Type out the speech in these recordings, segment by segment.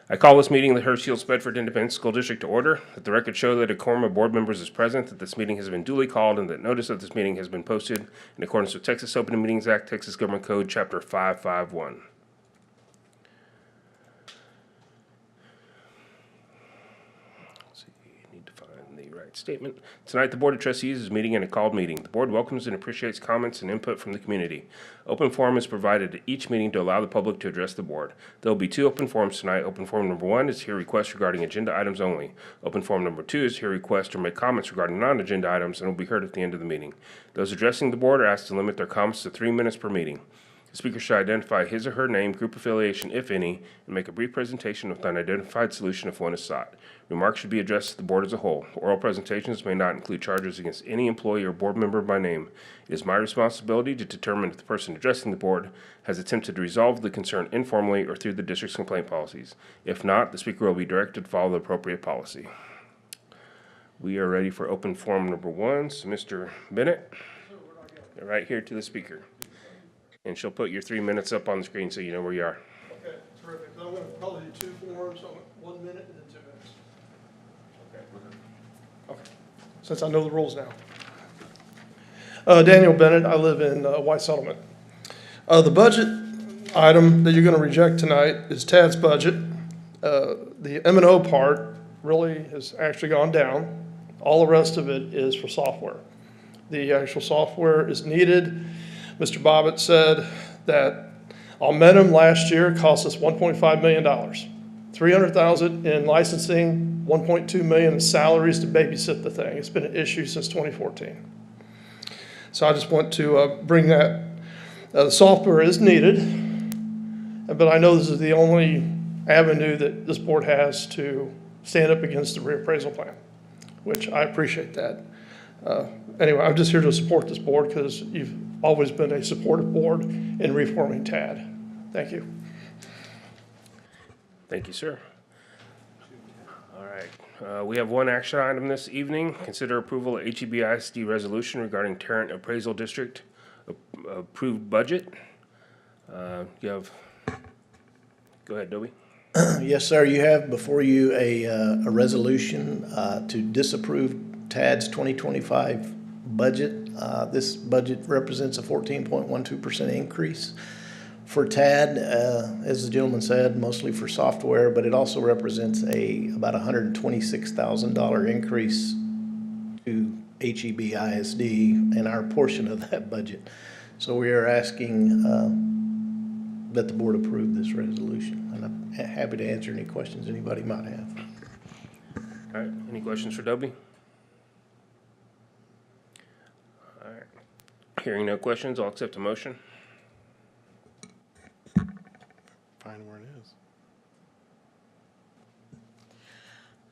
I call this meeting of the Hurst-Euless-Bedford Independent School District to order. That the record show that a quorum of board members is present, that this meeting has been duly called, and that notice of this meeting has been posted in accordance with Texas Open Meetings Act, Texas Government Code, Chapter 551. Statement. Tonight, the Board of Trustees is meeting in a called meeting. The Board welcomes and appreciates comments and input from the community. Open forum is provided at each meeting to allow the public to address the Board. There will be two open forums tonight. Open forum number 1 is to hear requests regarding agenda items only. Open forum number 2 is to hear requests or make comments regarding non-agenda items and will be heard at the end of the meeting. Those addressing the Board are asked to limit their comments to 3 minutes per meeting. The speaker should identify his or her name, group affiliation, if any, and make a brief presentation with an identified solution if one is sought. Remarks should be addressed to the Board as a whole. Oral presentations may not include charges against any employee or board member by name. It is my responsibility to determine if the person addressing the Board has attempted to resolve the concern informally or through the district's complaint policies. If not, the speaker will be directed to follow the appropriate policy. We are ready for open forum number 1. So Mr. Bennett, right here to the speaker. And she'll put your 3 minutes up on the screen so you know where you are. Okay, terrific. I'm going to probably do 2 forums, so 1 minute and then 2 minutes. Okay. Since I know the rules now. Daniel Bennett, I live in White Settlement. The budget item that you're going to reject tonight is TAD's budget. The M&O part really has actually gone down. All the rest of it is for software. The actual software is needed. Mr. Bobbitt said that Augmentum last year cost us $1.5 million, $300,000 in licensing, $1.2 million in salaries to babysit the thing. It's been an issue since 2014. So I just want to bring that. The software is needed, but I know this is the only avenue that this board has to stand up against the reappraisal plan, which I appreciate that. Anyway, I'm just here to support this board because you've always been a supportive board in reforming TAD. Thank you. Thank you, sir. All right. We have one action item this evening. Consider approval of HEB-ISD resolution regarding Tarrant Appraisal District approved budget. Go ahead, Dobie. Yes, sir. You have before you a resolution to disapprove TAD's 2025 budget. This budget represents a 14.12% increase for TAD, as the gentleman said, mostly for software, but it also represents about $126,000 increase to HEB-ISD and our portion of that budget. So we are asking that the board approve this resolution, and I'm happy to answer any questions anybody might have. All right. Any questions for Dobie? Hearing no questions, I'll accept a motion. Find where it is.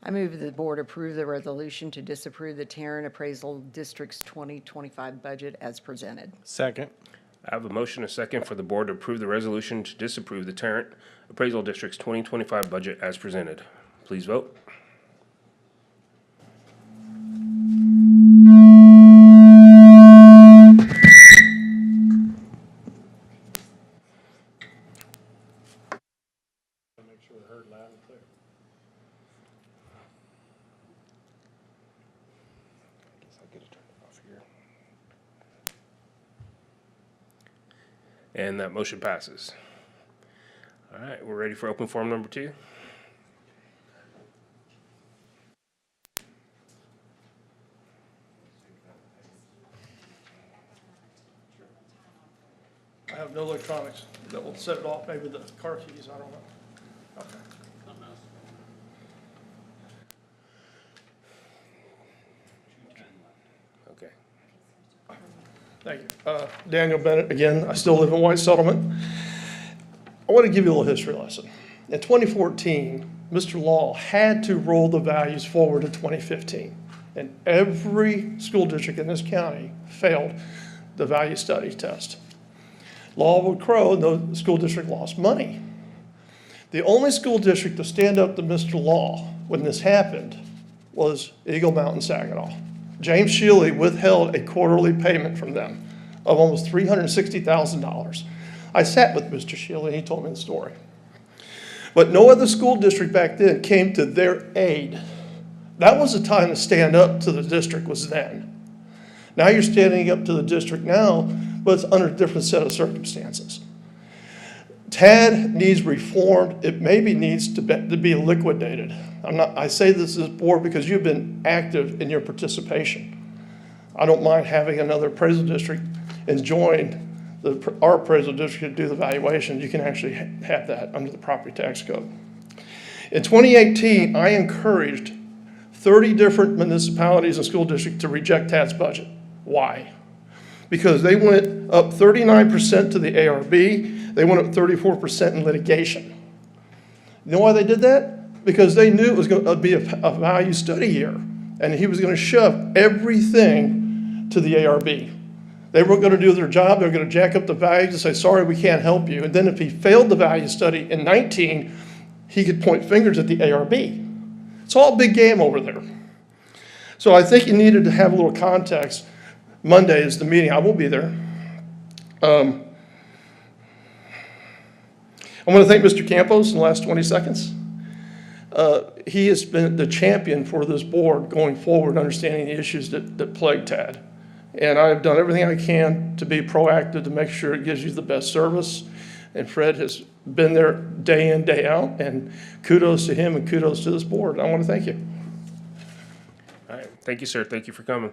I move that the board approve the resolution to disapprove the Tarrant Appraisal District's 2025 budget as presented. Second. I have a motion, a second, for the board to approve the resolution to disapprove the Tarrant Appraisal District's 2025 budget as presented. Please vote. And that motion passes. All right, we're ready for open forum number 2. I have no electronics that will set it off, maybe the car keys, I don't know. Okay. Okay. Thank you. Daniel Bennett, again, I still live in White Settlement. I want to give you a little history lesson. In 2014, Mr. Law had to roll the values forward to 2015, and every school district in this county failed the value study test. Law would crow, and the school district lost money. The only school district to stand up to Mr. Law when this happened was Eagle Mountain Saginaw. James Shealy withheld a quarterly payment from them of almost $360,000. I sat with Mr. Shealy, and he told me the story. But no other school district back then came to their aid. That was the time to stand up to the district, was then. Now you're standing up to the district now, but it's under a different set of circumstances. TAD needs reformed. It maybe needs to be liquidated. I say this as board because you've been active in your participation. I don't mind having another appraisal district and join our appraisal district to do the valuation. You can actually have that under the property tax code. In 2018, I encouraged 30 different municipalities and school districts to reject TAD's budget. Why? Because they went up 39% to the ARB, they went up 34% in litigation. You know why they did that? Because they knew it was going to be a value study year, and he was going to shove everything to the ARB. They weren't going to do their job, they were going to jack up the values and say, sorry, we can't help you. And then if he failed the value study in 19, he could point fingers at the ARB. It's all a big game over there. So I think you needed to have a little context. Monday is the meeting. I will be there. I want to thank Mr. Campos in the last 20 seconds. He has been the champion for this board going forward, understanding the issues that plague TAD. And I've done everything I can to be proactive to make sure it gives you the best service. And Fred has been there day in, day out, and kudos to him and kudos to this board. I want to thank you. All right, thank you, sir. Thank you for coming.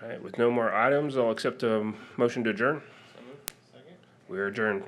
All right, with no more items, I'll accept a motion to adjourn. We are adjourned.